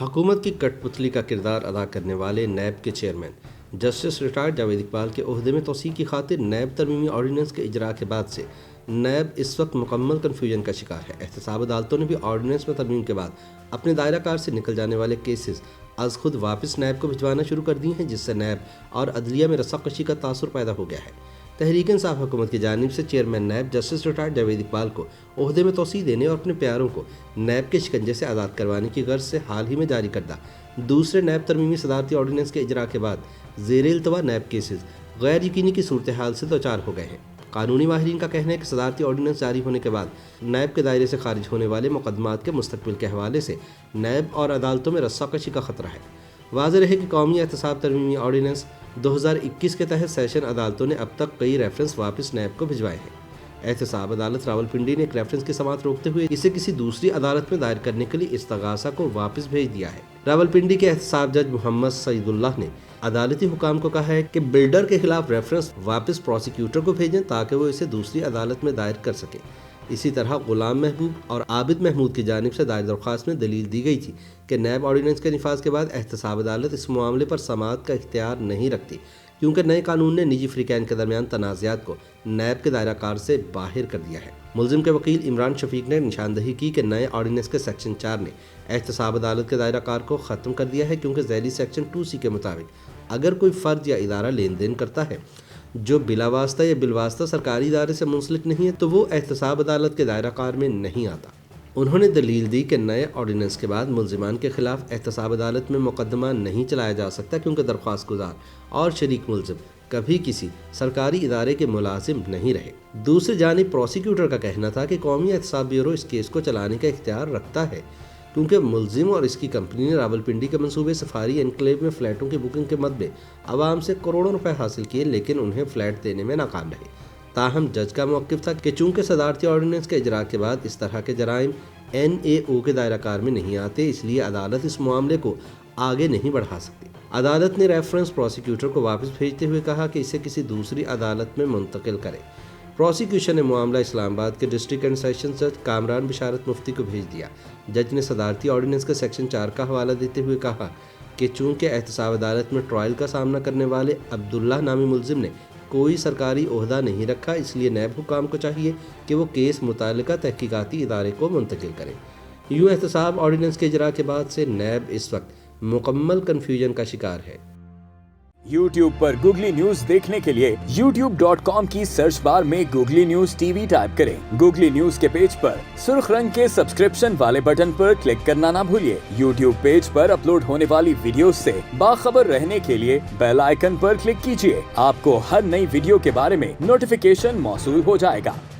حکومت کی کٹ پتلی کا کردار ادا کرنے والے نیب کے chairman justice retired Javed Iqbal کے عہدے میں توسیع کی خاطر نیب ترمیمی آرڈیننس کے اجراء کے بعد سے نیب اس وقت مکمل کنفیوژن کا شکار ہے۔ احتساب عدالتوں نے بھی آرڈیننس میں ترمیم کے بعد اپنے دائرہ کار سے نکل جانے والے کیسز از خود واپس نیب کو بھجوانا شروع کر دی ہیں، جس سے نیب اور عدلیہ میں رساکشی کا تاثر پیدا ہو گیا ہے۔ تحریک انصاف حکومت کی جانب سے chairman NAB justice retired Javed Iqbal کو عہدے میں توسیع دینے اور اپنے پیاروں کو نیب کے شکنجے سے آزاد کروانے کی غرض سے حال ہی میں جاری کردہ دوسرے نیب ترمیمی صدارتی آرڈیننس کے اجراء کے بعد زیر التوا نیب کیسز غیر یقینی کی صورتحال سے دوچار ہو گئے ہیں۔ قانونی ماہرین کا کہنا ہے کہ صدارتی آرڈیننس جاری ہونے کے بعد نیب کے دائرے سے خارج ہونے والے مقدمات کے مستقبل کے حوالے سے نیب اور عدالتوں میں رساکشی کا خطرہ ہے۔ واضح رہے کہ قومی احتساب ترمیمی آرڈیننس 2021 کے تحت سیشن عدالتوں نے اب تک کئی ریفرنس واپس نیب کو بھجوائے ہیں۔ احتساب عدالت راولپنڈی نے ایک ریفرنس کی سماعت روکتے ہوئے اسے کسی دوسری عدالت میں دائر کرنے کے لیے استغاثہ کو واپس بھیج دیا ہے۔ راولپنڈی کے احتساب جج محمد سعید اللہ نے عدالتی حکام کو کہا ہے کہ بلڈر کے خلاف ریفرنس واپس پروسیکیوٹر کو بھیجیں تاکہ وہ اسے دوسری عدالت میں دائر کر سکے۔ اسی طرح غلام محبوب اور عابد محمود کی جانب سے دائر درخواست میں دلیل دی گئی تھی کہ نیب آرڈیننس کے نفاذ کے بعد احتساب عدالت اس معاملے پر سماعت کا اختیار نہیں رکھتی، کیونکہ نئے قانون نے نجی فریقین کے درمیان تنازعات کو نیب کے دائرہ کار سے باہر کر دیا ہے۔ ملزم کے وکیل عمران شفیق نے نشاندہی کی کہ نئے آرڈیننس کے سیکشن 4 نے احتساب عدالت کے دائرہ کار کو ختم کر دیا ہے، کیونکہ ذیلی سیکشن 2C کے مطابق اگر کوئی فرد یا ادارہ لین دین کرتا ہے جو بلا واسطہ یا بالواسطہ سرکاری ادارے سے منسلک نہیں ہے تو وہ احتساب عدالت کے دائرہ کار میں نہیں آتا۔ انہوں نے دلیل دی کہ نئے آرڈیننس کے بعد ملزمان کے خلاف احتساب عدالت میں مقدمہ نہیں چلایا جا سکتا، کیونکہ درخواست گزار اور شریک ملزم کبھی کسی سرکاری ادارے کے ملازم نہیں رہے۔ دوسری جانب پروسیکیوٹر کا کہنا تھا کہ قومی احتساب بیورو اس کیس کو چلانے کا اختیار رکھتا ہے، کیونکہ ملزم اور اس کی کمپنی نے راولپنڈی کے منصوبے سفاری انکلیو میں فلیٹوں کی بکنگ کے مد میں عوام سے کروڑوں روپے حاصل کیے، لیکن انہیں فلیٹ دینے میں ناکام رہے۔ تاہم جج کا موقف تھا کہ چونکہ صدارتی آرڈیننس کے اجراء کے بعد اس طرح کے جرائم NAO کے دائرہ کار میں نہیں آتے، اس لیے عدالت اس معاملے کو آگے نہیں بڑھا سکتی۔ عدالت نے ریفرنس پروسیکیوٹر کو واپس بھیجتے ہوئے کہا کہ اسے کسی دوسری عدالت میں منتقل کرے۔ پروسیکیوشن نے معاملہ اسلام آباد کے ڈسٹرکٹ اینڈ سیشن جج کامران بشارت مفتی کو بھیج دیا۔ جج نے صدارتی آرڈیننس کے سیکشن 4 کا حوالہ دیتے ہوئے کہا کہ چونکہ احتساب عدالت میں ٹرائل کا سامنا کرنے والے عبداللہ نامی ملزم نے کوئی سرکاری عہدہ نہیں رکھا، اس لیے نیب حکام کو چاہیے کہ وہ کیس متعلقہ تحقیقاتی ادارے کو منتقل کرے۔ یوں احتساب آرڈیننس کے اجراء کے بعد سے نیب اس وقت مکمل کنفیوژن کا شکار ہے۔ YouTube پر گوگلی نیوز دیکھنے کے لیے youtube.com کی سرچ بار میں گوگلی نیوز TV ٹائپ کریں۔ گوگلی نیوز کے پیج پر سرخ رنگ کے سبسکرپشن والے بٹن پر کلک کرنا نہ بھولیے۔ YouTube پیج پر اپلوڈ ہونے والی ویڈیوز سے باخبر رہنے کے لیے بیل آئیکن پر کلک کیجیے۔ آپ کو ہر نئی ویڈیو کے بارے میں نوٹیفیکیشن موصول ہو جائے گا۔